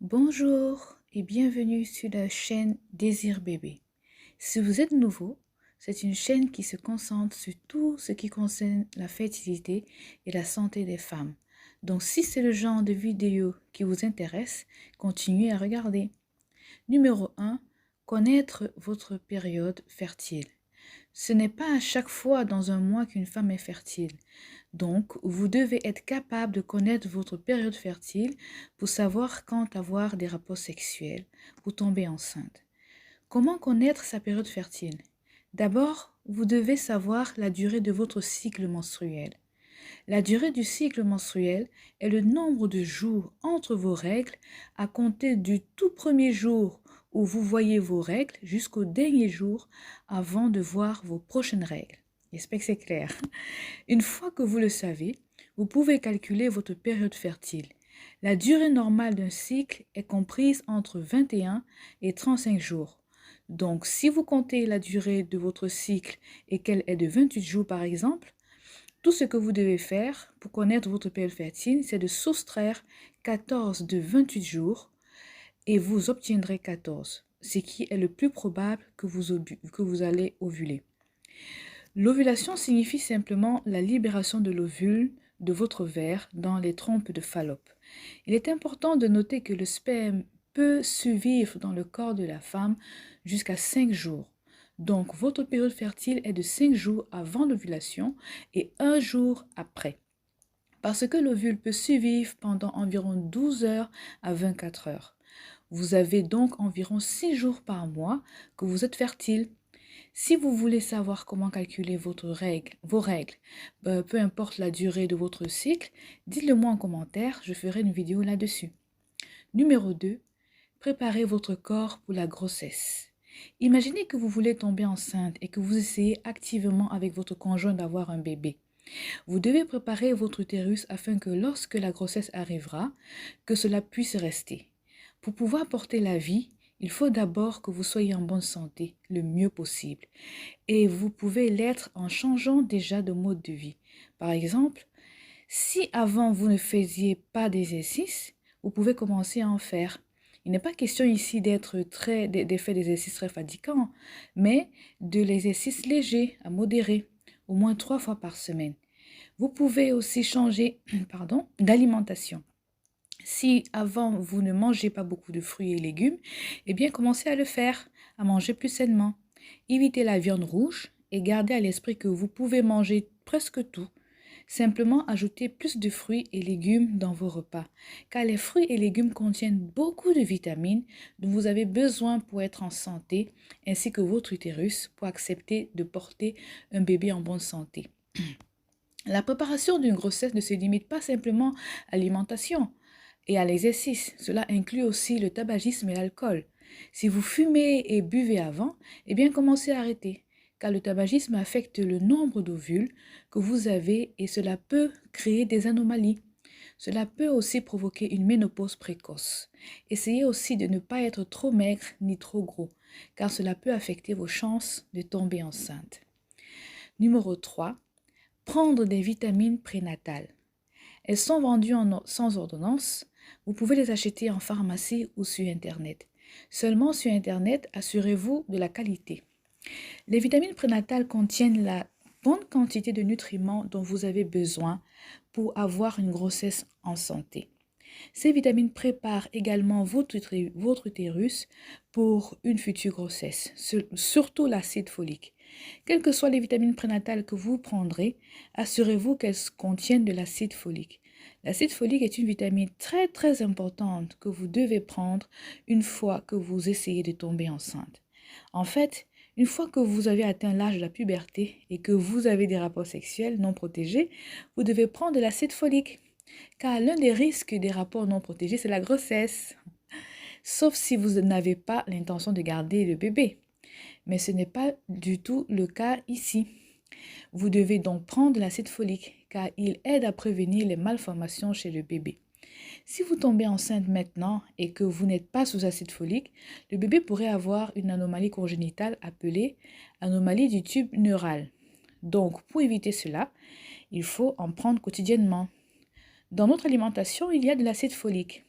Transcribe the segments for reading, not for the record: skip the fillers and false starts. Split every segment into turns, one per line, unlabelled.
Bonjour et bienvenue sur la chaîne Désir Bébé. Si vous êtes nouveau, c'est une chaîne qui se concentre sur tout ce qui concerne la fertilité et la santé des femmes. Donc si c'est le genre de vidéo qui vous intéresse, continuez à regarder. Numéro 1. Connaître votre période fertile. Ce n'est pas à chaque fois dans un mois qu'une femme est fertile. Donc, vous devez être capable de connaître votre période fertile pour savoir quand avoir des rapports sexuels, pour tomber enceinte. Comment connaître sa période fertile? D'abord, vous devez savoir la durée de votre cycle menstruel. La durée du cycle menstruel est le nombre de jours entre vos règles à compter du tout premier jour où vous voyez vos règles jusqu'au dernier jour avant de voir vos prochaines règles. J'espère que c'est clair. Une fois que vous le savez, vous pouvez calculer votre période fertile. La durée normale d'un cycle est comprise entre 21 et 35 jours. Donc, si vous comptez la durée de votre cycle et qu'elle est de 28 jours par exemple, tout ce que vous devez faire pour connaître votre période fertile, c'est de soustraire 14 de 28 jours et vous obtiendrez 14, ce qui est le plus probable que vous allez ovuler. L'ovulation signifie simplement la libération de l'ovule de votre ovaire dans les trompes de Fallope. Il est important de noter que le sperme peut survivre dans le corps de la femme jusqu'à 5 jours. Donc, votre période fertile est de 5 jours avant l'ovulation et 1 jour après. Parce que l'ovule peut survivre pendant environ 12 heures à 24 heures. Vous avez donc environ 6 jours par mois que vous êtes fertile. Si vous voulez savoir comment calculer vos règles, peu importe la durée de votre cycle, dites-le moi en commentaire, je ferai une vidéo là-dessus. Numéro 2. Préparez votre corps pour la grossesse. Imaginez que vous voulez tomber enceinte et que vous essayez activement avec votre conjoint d'avoir un bébé. Vous devez préparer votre utérus afin que lorsque la grossesse arrivera, que cela puisse rester. Pour pouvoir porter la vie, il faut d'abord que vous soyez en bonne santé le mieux possible. Et vous pouvez l'être en changeant déjà de mode de vie. Par exemple, si avant vous ne faisiez pas d'exercice, vous pouvez commencer à en faire. Il n'est pas question ici de faire des exercices très fatigants, mais de l'exercice léger à modérer, au moins 3 fois par semaine. Vous pouvez aussi changer d'alimentation. Si avant vous ne mangez pas beaucoup de fruits et légumes, eh bien commencez à le faire, à manger plus sainement. Évitez la viande rouge et gardez à l'esprit que vous pouvez manger presque tout. Simplement ajoutez plus de fruits et légumes dans vos repas, car les fruits et légumes contiennent beaucoup de vitamines dont vous avez besoin pour être en santé, ainsi que votre utérus pour accepter de porter un bébé en bonne santé. La préparation d'une grossesse ne se limite pas simplement à l'alimentation et à l'exercice. Cela inclut aussi le tabagisme et l'alcool. Si vous fumez et buvez avant, eh bien commencez à arrêter, car le tabagisme affecte le nombre d'ovules que vous avez et cela peut créer des anomalies. Cela peut aussi provoquer une ménopause précoce. Essayez aussi de ne pas être trop maigre ni trop gros, car cela peut affecter vos chances de tomber enceinte. Numéro 3. Prendre des vitamines prénatales. Elles sont vendues sans ordonnance. Vous pouvez les acheter en pharmacie ou sur Internet. Seulement sur Internet, assurez-vous de la qualité. Les vitamines prénatales contiennent la bonne quantité de nutriments dont vous avez besoin pour avoir une grossesse en santé. Ces vitamines préparent également votre utérus pour une future grossesse, surtout l'acide folique. Quelles que soient les vitamines prénatales que vous prendrez, assurez-vous qu'elles contiennent de l'acide folique. L'acide folique est une vitamine très très importante que vous devez prendre une fois que vous essayez de tomber enceinte. En fait, une fois que vous avez atteint l'âge de la puberté et que vous avez des rapports sexuels non protégés, vous devez prendre de l'acide folique. Car l'un des risques des rapports non protégés, c'est la grossesse. Sauf si vous n'avez pas l'intention de garder le bébé. Mais ce n'est pas du tout le cas ici. Vous devez donc prendre l'acide folique, car il aide à prévenir les malformations chez le bébé. Si vous tombez enceinte maintenant et que vous n'êtes pas sous acide folique, le bébé pourrait avoir une anomalie congénitale appelée anomalie du tube neural. Donc, pour éviter cela, il faut en prendre quotidiennement. Dans notre alimentation, il y a de l'acide folique.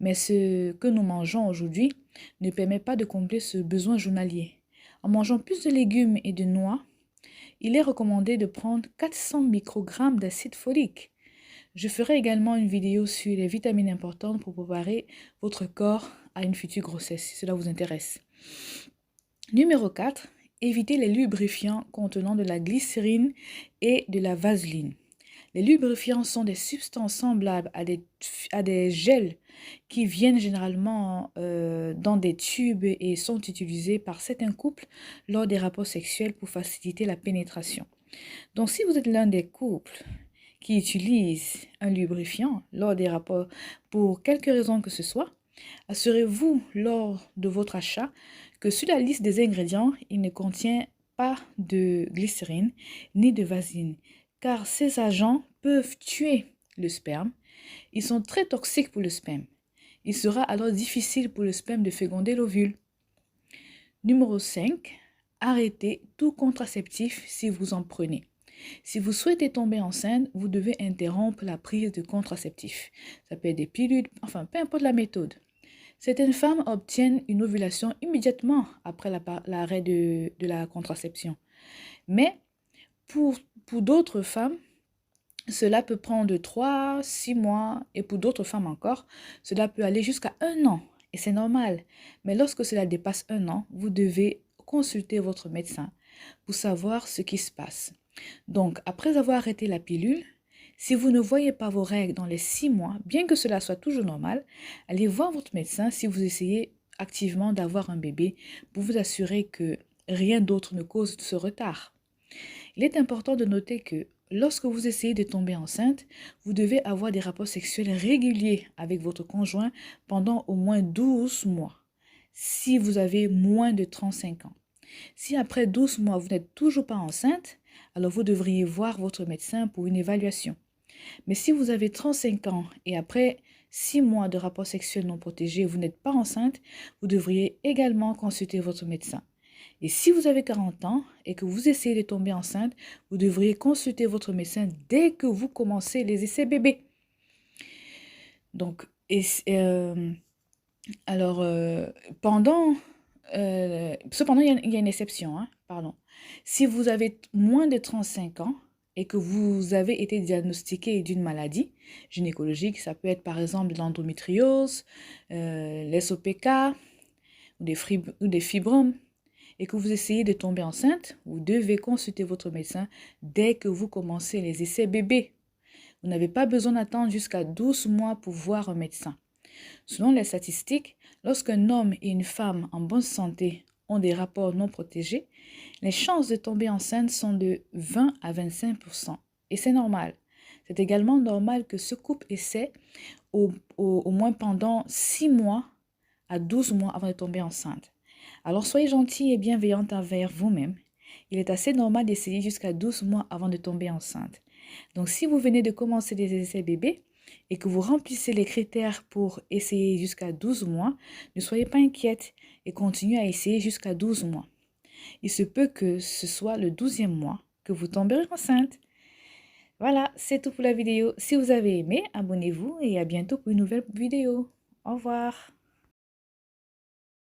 Mais ce que nous mangeons aujourd'hui ne permet pas de combler ce besoin journalier. En mangeant plus de légumes et de noix, il est recommandé de prendre 400 microgrammes d'acide folique. Je ferai également une vidéo sur les vitamines importantes pour préparer votre corps à une future grossesse, si cela vous intéresse. Numéro 4. Évitez les lubrifiants contenant de la glycérine et de la vaseline. Les lubrifiants sont des substances semblables à des gels qui viennent généralement dans des tubes et sont utilisés par certains couples lors des rapports sexuels pour faciliter la pénétration. Donc, si vous êtes l'un des couples qui utilisent un lubrifiant lors des rapports pour quelque raison que ce soit, assurez-vous lors de votre achat que sur la liste des ingrédients, il ne contient pas de glycérine ni de vaseline, car ces agents peuvent tuer le sperme. Ils sont très toxiques pour le sperme. Il sera alors difficile pour le sperme de féconder l'ovule. Numéro 5. Arrêtez tout contraceptif si vous en prenez. Si vous souhaitez tomber enceinte, vous devez interrompre la prise de contraceptifs. Ça peut être des pilules, enfin, peu importe la méthode. Certaines femmes obtiennent une ovulation immédiatement après l'arrêt de la contraception. Mais pour d'autres femmes, cela peut prendre 3, 6 mois et pour d'autres femmes encore, cela peut aller jusqu'à 1 an. Et c'est normal. Mais lorsque cela dépasse 1 an, vous devez consulter votre médecin pour savoir ce qui se passe. Donc, après avoir arrêté la pilule, si vous ne voyez pas vos règles dans les 6 mois, bien que cela soit toujours normal, allez voir votre médecin si vous essayez activement d'avoir un bébé pour vous assurer que rien d'autre ne cause ce retard. Il est important de noter que lorsque vous essayez de tomber enceinte, vous devez avoir des rapports sexuels réguliers avec votre conjoint pendant au moins 12 mois, si vous avez moins de 35 ans. Si après 12 mois, vous n'êtes toujours pas enceinte, alors vous devriez voir votre médecin pour une évaluation. Mais si vous avez 35 ans et après 6 mois de rapports sexuels non protégés, vous n'êtes pas enceinte, vous devriez également consulter votre médecin. Et si vous avez 40 ans et que vous essayez de tomber enceinte, vous devriez consulter votre médecin dès que vous commencez les essais bébés. Donc, cependant, il y a une exception, pardon. Si vous avez moins de 35 ans et que vous avez été diagnostiqué d'une maladie gynécologique, ça peut être par exemple de l'endométriose, l'SOPK ou des fibromes, et que vous essayez de tomber enceinte, vous devez consulter votre médecin dès que vous commencez les essais bébés. Vous n'avez pas besoin d'attendre jusqu'à 12 mois pour voir un médecin. Selon les statistiques, lorsqu'un homme et une femme en bonne santé ont des rapports non protégés, les chances de tomber enceinte sont de 20 à 25%. Et c'est normal. C'est également normal que ce couple essaie au moins pendant 6 mois à 12 mois avant de tomber enceinte. Alors soyez gentils et bienveillante envers vous-même. Il est assez normal d'essayer jusqu'à 12 mois avant de tomber enceinte. Donc si vous venez de commencer des essais bébés et que vous remplissez les critères pour essayer jusqu'à 12 mois, ne soyez pas inquiète et continuez à essayer jusqu'à 12 mois. Il se peut que ce soit le 12e mois que vous tomberez enceinte. Voilà, c'est tout pour la vidéo. Si vous avez aimé, abonnez-vous et à bientôt pour une nouvelle vidéo. Au revoir.